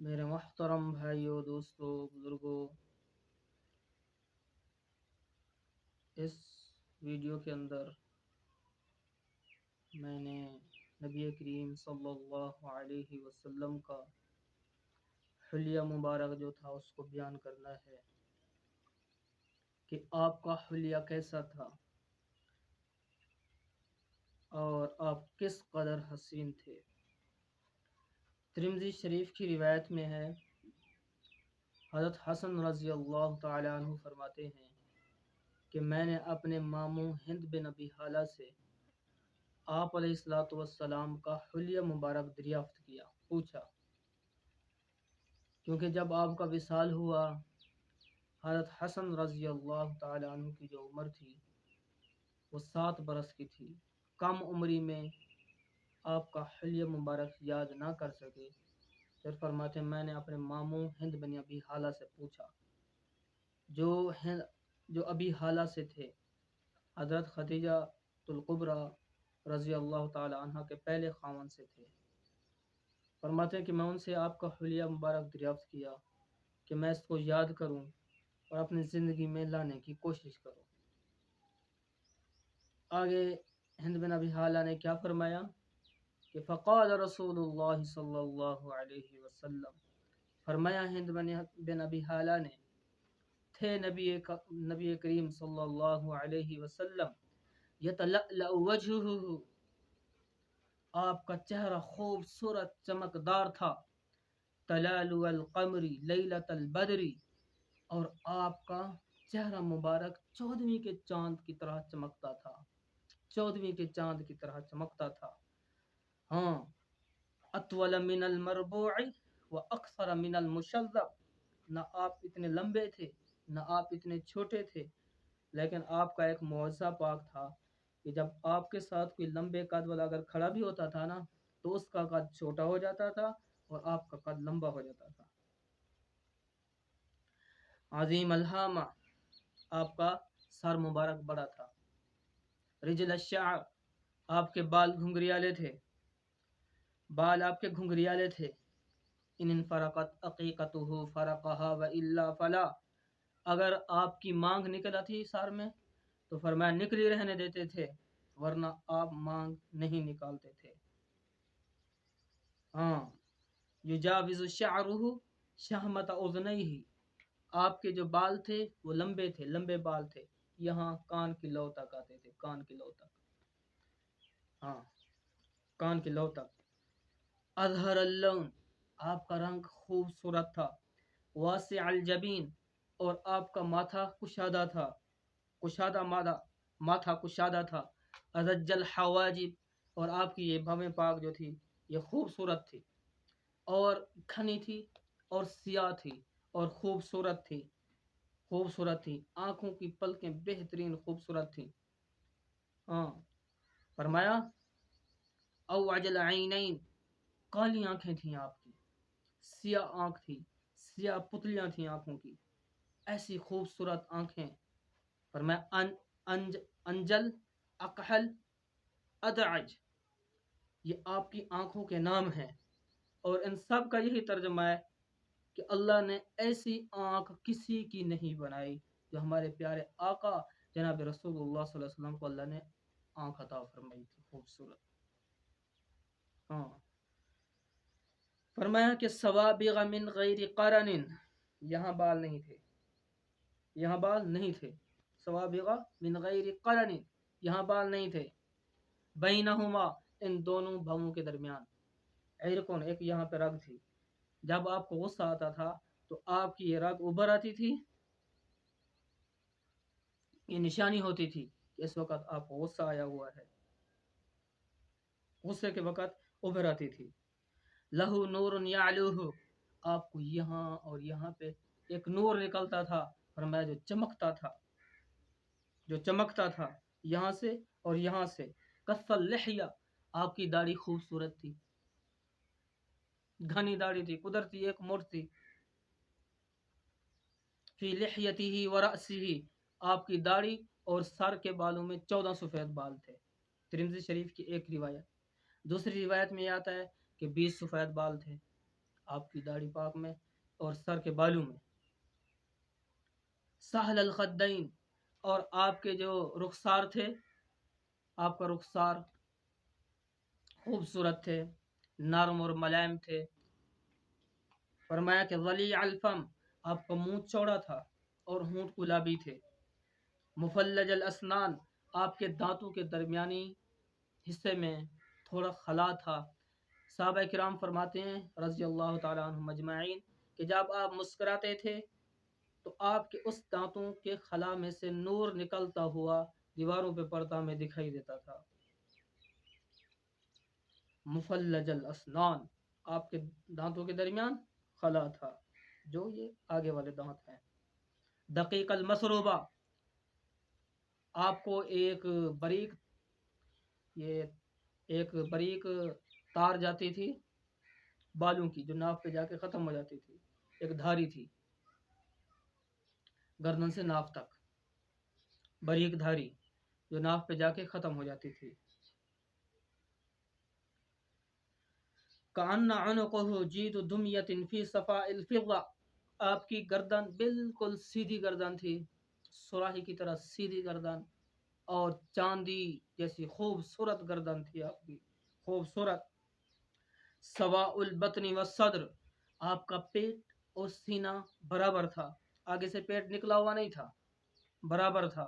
میرے محترم بھائیوں، دوستوں، بزرگوں، اس ویڈیو کے اندر میں نے نبی کریم صلی اللہ علیہ وسلم کا حلیہ مبارک جو تھا اس کو بیان کرنا ہے کہ آپ کا حلیہ کیسا تھا اور آپ کس قدر حسین تھے۔ ترمذی شریف کی روایت میں ہے، حضرت حسن رضی اللہ تعالی عنہ فرماتے ہیں کہ میں نے اپنے ماموں ہند بن ابی حالہ سے آپ علیہ الصلوۃ والسلام کا حلیہ مبارک دریافت کیا، پوچھا، کیونکہ جب آپ کا وصال ہوا حضرت حسن رضی اللہ تعالی عنہ کی جو عمر تھی وہ 7 برس کی تھی۔ کم عمری میں آپ کا حلیہ مبارک یاد نہ کر سکے، پھر فرماتے میں نے اپنے ماموں ہند بن ابی حالہ سے پوچھا، جو ابی حالہ سے تھے، حضرت خدیجہ الکبریٰ رضی اللہ تعالی عنہ کے پہلے خاوند سے تھے۔ فرماتے ہیں کہ میں ان سے آپ کا حلیہ مبارک دریافت کیا کہ میں اس کو یاد کروں اور اپنی زندگی میں لانے کی کوشش کروں۔ آگے ہند بن ابی حالہ نے کیا فرمایا کہ فقال رسول اللہ صلی اللہ علیہ وسلم، فرمایا ہند بن ابی حالہ نے، تھے نبی کریم صلی اللہ علیہ وسلم یتلألأ وجہہ، آپ کا چہرہ خوبصورت چمکدار تھا، تلالو القمر لیلۃ البدر، اور آپ کا چہرہ مبارک 14ویں کے چاند کی طرح چمکتا تھا، 14ویں کے چاند کی طرح چمکتا تھا۔ ہاں، اطول من المربوع و اقصر من المشذب، نہ آپ اتنے لمبے تھے نہ آپ اتنے چھوٹے تھے، لیکن آپ کا ایک معجزہ پاک تھا کہ جب آپ کے ساتھ کوئی لمبے قد والا اگر کھڑا بھی ہوتا تھا نا تو اس کا قد چھوٹا ہو جاتا تھا اور آپ کا قد لمبا ہو جاتا تھا۔ عظیم الہامہ، آپ کا سر مبارک بڑا تھا۔ رجل الشعر، آپ کے بال گھنگریالے تھے، بال آپ کے گھنگریالے تھے۔ ان انفرقت عقیقتہ فرقہا والا فلا، اگر آپ کی مانگ نکل آتی سار میں تو فرمایا نکلی رہنے دیتے تھے، ورنہ آپ مانگ نہیں نکالتے تھے۔ ہاں، یجاوز شعرہ شہمت اذنیہ، آپ کے جو بال تھے وہ لمبے تھے، لمبے بال تھے، یہاں کان کی لو تک آتے تھے، کان کی لو تک، ہاں کان کی لو تک۔ اظہر اللون، آپ کا رنگ خوبصورت تھا۔ واسع الجبین، اور آپ کا ماتھا کشادہ تھا، کشادہ ماتھا کشادہ تھا۔ ازج الحواجب، اور آپ کی یہ بھویں پاک جو تھی یہ خوبصورت تھی اور گھنی تھی اور سیاہ تھی اور خوبصورت تھی، آنکھوں کی پلکیں بہترین خوبصورت تھیں۔ ہاں، فرمایا اوعج العینین، کالی آنکھیں تھیں آپ کی، سیاہ آنکھ تھی، سیاہ پتلیاں تھیں آنکھوں کی، ایسی خوبصورت آنکھیں۔ فرمایا انجل اکحل ادعج، یہ آپ کی آنکھوں کے نام ہیں، اور ان سب کا یہی ترجمہ ہے کہ اللہ نے ایسی آنکھ کسی کی نہیں بنائی جو ہمارے پیارے آقا جناب رسول اللہ صلی اللہ علیہ وسلم کو اللہ نے آنکھ عطا فرمائی تھی، خوبصورت۔ ہاں، فرمایا کہ سوابغ من غیر قرن، یہاں بال نہیں تھے، یہاں بال نہیں تھے، سوابغ من غیر قرن، یہاں بال نہیں تھے، بینہما، ان دونوں بھووں کے درمیان، عرقن، ایک یہاں پہ رگ تھی، جب آپ کو غصہ آتا تھا تو آپ کی یہ رگ ابھر آتی تھی، یہ نشانی ہوتی تھی کہ اس وقت آپ کو غصہ آیا ہوا ہے، غصے کے وقت ابھر آتی تھی۔ لہو نور یعلوہ، آپ کو یہاں اور یہاں پہ ایک نور نکلتا تھا، فرمایا جو چمکتا تھا یہاں سے اور یہاں سے۔ کث اللحیہ، آپ کی داڑھی خوبصورت تھی، گھنی داڑھی تھی، قدرتی ایک مٹھ تھی۔ فی لحیتہ ورأسہ، آپ کی داڑھی اور سر کے بالوں میں 14 سفید بال تھے، ترمذی شریف کی ایک روایت۔ دوسری روایت میں یہ آتا ہے کہ 20 سفید بال تھے۔ آپ کی داڑھی پاک میں اور سر کے بالوں میں. سہل الخدین، اور آپ کے جو رخسار تھے، آپ کا رخسار خوبصورت تھے، نرم اور ملائم تھے. فرمایا کہ ولی الفم، آپ کا منہ چوڑا تھا اور ہونٹ گلابی تھے. مفلج الاسنان، آپ کے دانتوں کے درمیانی حصے میں تھوڑا خلا تھا. صحابہ کرام فرماتے ہیں رضی اللہ تعالیٰ عنہم اجمعین کہ جب آپ مسکراتے تھے تو آپ کے اس دانتوں کے خلا میں سے نور نکلتا ہوا دیواروں پہ پڑتا ہمیں دکھائی دیتا تھا. مفلج الاسنان، آپ کے دانتوں کے درمیان خلا تھا، جو یہ آگے والے دانت ہیں. دقیق المسروبہ، آپ کو ایک بریک تار جاتی تھی بالوں کی، جو ناف پہ جا کے ختم ہو جاتی تھی. ایک دھاری تھی گردن سے ناف تک، بریک دھاری جو ناف پہ جا کے ختم ہو جاتی تھی. کأن عنقہ جید دمیۃ فی صفاء الفضہ، آپ کی گردن بالکل سیدھی گردن تھی، سراہی کی طرح سیدھی گردن، اور چاندی جیسی خوبصورت گردن تھی آپ کی، خوبصورت. سواء البطن والصدر، آپ کا پیٹ اور سینہ برابر تھا، آگے سے پیٹ نکلا ہوا نہیں تھا، برابر تھا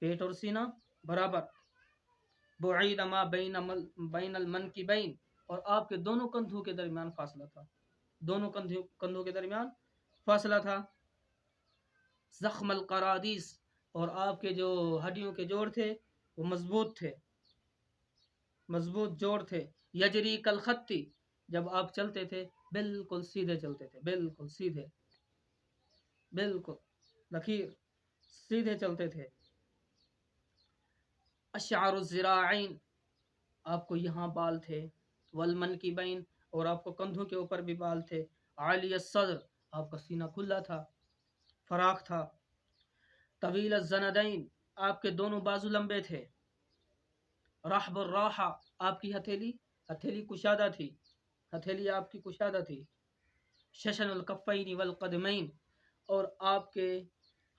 پیٹ اور سینہ برابر. بعید ما بین المنکبین، اور آپ کے دونوں کندھوں کے درمیان فاصلہ تھا، دونوں کندھوں کے درمیان فاصلہ تھا. زخم القرادیس، اور آپ کے جو ہڈیوں کے جوڑ تھے وہ مضبوط تھے، مضبوط جوڑ تھے. یجری کالخطی، جب آپ چلتے تھے بالکل سیدھے چلتے تھے، بالکل سیدھے، بالکل لکیر سیدھے چلتے تھے. اشعر الذراعین، آپ کو یہاں بال تھے. والمنکبین، اور آپ کو کندھوں کے اوپر بھی بال تھے. عالی الصدر، آپ کا سینہ کھلا تھا، فراخ تھا. طویل الزندین، آپ کے دونوں بازو لمبے تھے. رحب الراحہ، آپ کی ہتھیلی کشادہ تھی، ہتھیلی آپ کی کشادہ تھی. ششن الکفین والقدمین، اور آپ کے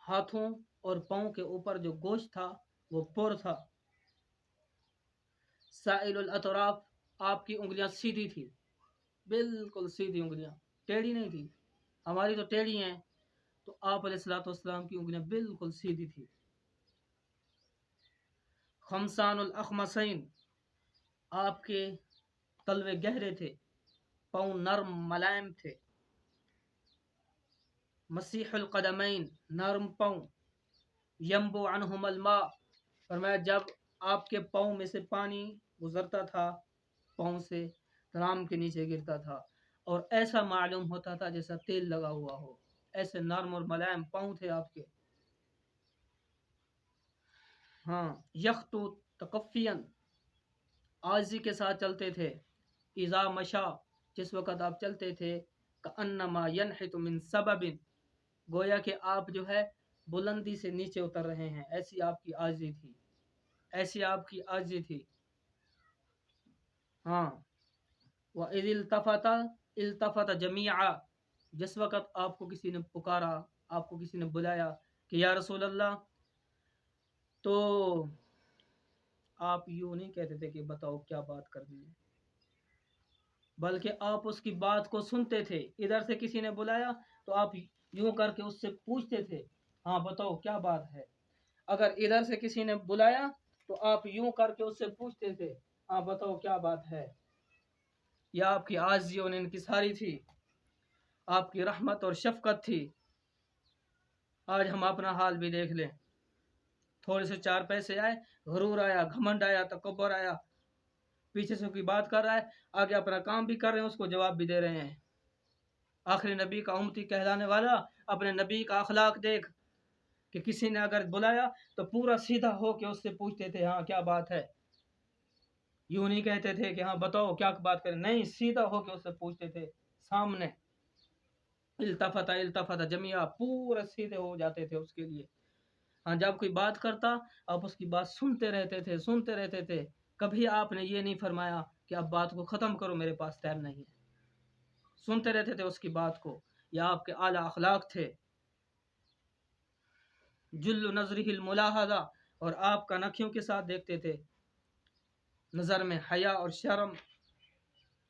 ہاتھوں اور پاؤں کے اوپر جو گوشت تھا وہ پر تھا. سائل الاطراف، آپ کی انگلیاں سیدھی تھی، بالکل سیدھی انگلیاں، ٹیڑھی نہیں تھی. ہماری تو ٹیڑھی ہیں، تو آپ علیہ الصلوۃ والسلام کی انگلیاں بالکل سیدھی تھی. خمسان الاخمسین، آپ کے تلوے گہرے تھے، پاؤں نرم ملائم تھے. مسیح القدمین، نرم پاؤں. ینبو عنہم الماء، فرمایا جب آپ کے پاؤں میں سے پانی گزرتا تھا پاؤں سے رام کے نیچے گرتا تھا، اور ایسا معلوم ہوتا تھا جیسا تیل لگا ہوا ہو، ایسے نرم اور ملائم پاؤں تھے آپ کے. ہاں. یخطو تکفین، عاجزی کے ساتھ چلتے تھے. اذا مشا، جس وقت آپ چلتے تھے. کأنما ینحت من سبب، گویا کہ آپ جو ہے بلندی سے نیچے اتر رہے ہیں، ایسی آپ کی عاجزی تھی، ایسی آپ کی عاجزی تھی. ہاں. وَإِذِ التفت جميعا، جس وقت آپ کو کسی نے پکارا، آپ کو کسی نے بلایا کہ یا رسول اللہ، تو آپ یوں نہیں کہتے تھے کہ بتاؤ کیا بات کرنی ہے، بلکہ آپ اس کی بات کو سنتے تھے. ادھر سے کسی نے بلایا تو آپ یوں کر کے اس سے پوچھتے تھے ہاں بتاؤ کیا بات ہے. اگر ادھر سے کسی نے بلایا تو آپ یوں کر کے اس سے پوچھتے تھے ہاں بتاؤ کیا بات ہے. یہ آپ کی عاجزی اور انکساری تھی، آپ کی رحمت اور شفقت تھی. آج ہم اپنا حال بھی دیکھ لیں، تھوڑے سے چار پیسے آئے، غرور آیا، گھمنڈ آیا، تکبر آیا، پیچھے سے کوئی بات کر رہا ہے، آگے اپنا کام بھی کر رہے ہیں، اس کو جواب بھی دے رہے ہیں. آخری نبی کا امتی کہلانے والا اپنے نبی کا اخلاق دیکھ کہ کسی نے اگر بلایا تو پورا سیدھا ہو کے اس سے پوچھتے تھے ہاں کیا بات ہے. یوں نہیں کہتے تھے کہ ہاں بتاؤ کیا بات کریں، نہیں، سیدھا ہو کے اس سے پوچھتے تھے سامنے. التفت جميعا، پورا سیدھے ہو جاتے تھے اس کے لیے. ہاں جب کوئی بات کرتا آپ اس کی بات سنتے رہتے تھے. کبھی آپ نے یہ نہیں فرمایا کہ اب بات کو ختم کرو، میرے پاس ٹائم نہیں ہے. سنتے رہتے تھے اس کی بات کو. یہ آپ کے اعلیٰ اخلاق تھے. جل نظرہ الملاحظہ، اور آپ کا نکھیوں کے ساتھ دیکھتے تھے. نظر میں حیا اور شرم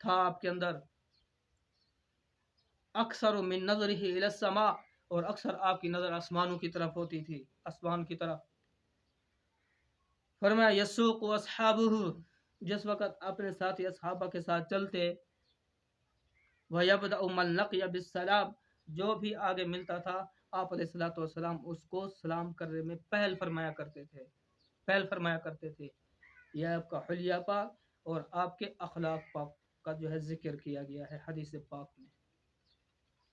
تھا آپ کے اندر. اکثر من نظرہ الی السماء، اور اکثر آپ کی نظر آسمانوں کی طرف ہوتی تھی، آسمان کی طرف. فرمایا یسوق اصحابہ، جس وقت اپنے ساتھی اصحابہ کے ساتھ چلتے. وَيَبْدَأُ مَنْ لَقِيَ بِالسَّلَامِ، جو بھی آگے ملتا تھا آپ علیہ الصلوۃ والسلام اس کو سلام کرنے میں پہل فرمایا کرتے تھے. یہ آپ کا حلیہ پاک اور آپ کے اخلاق پاک کا جو ہے ذکر کیا گیا ہے حدیث پاک میں.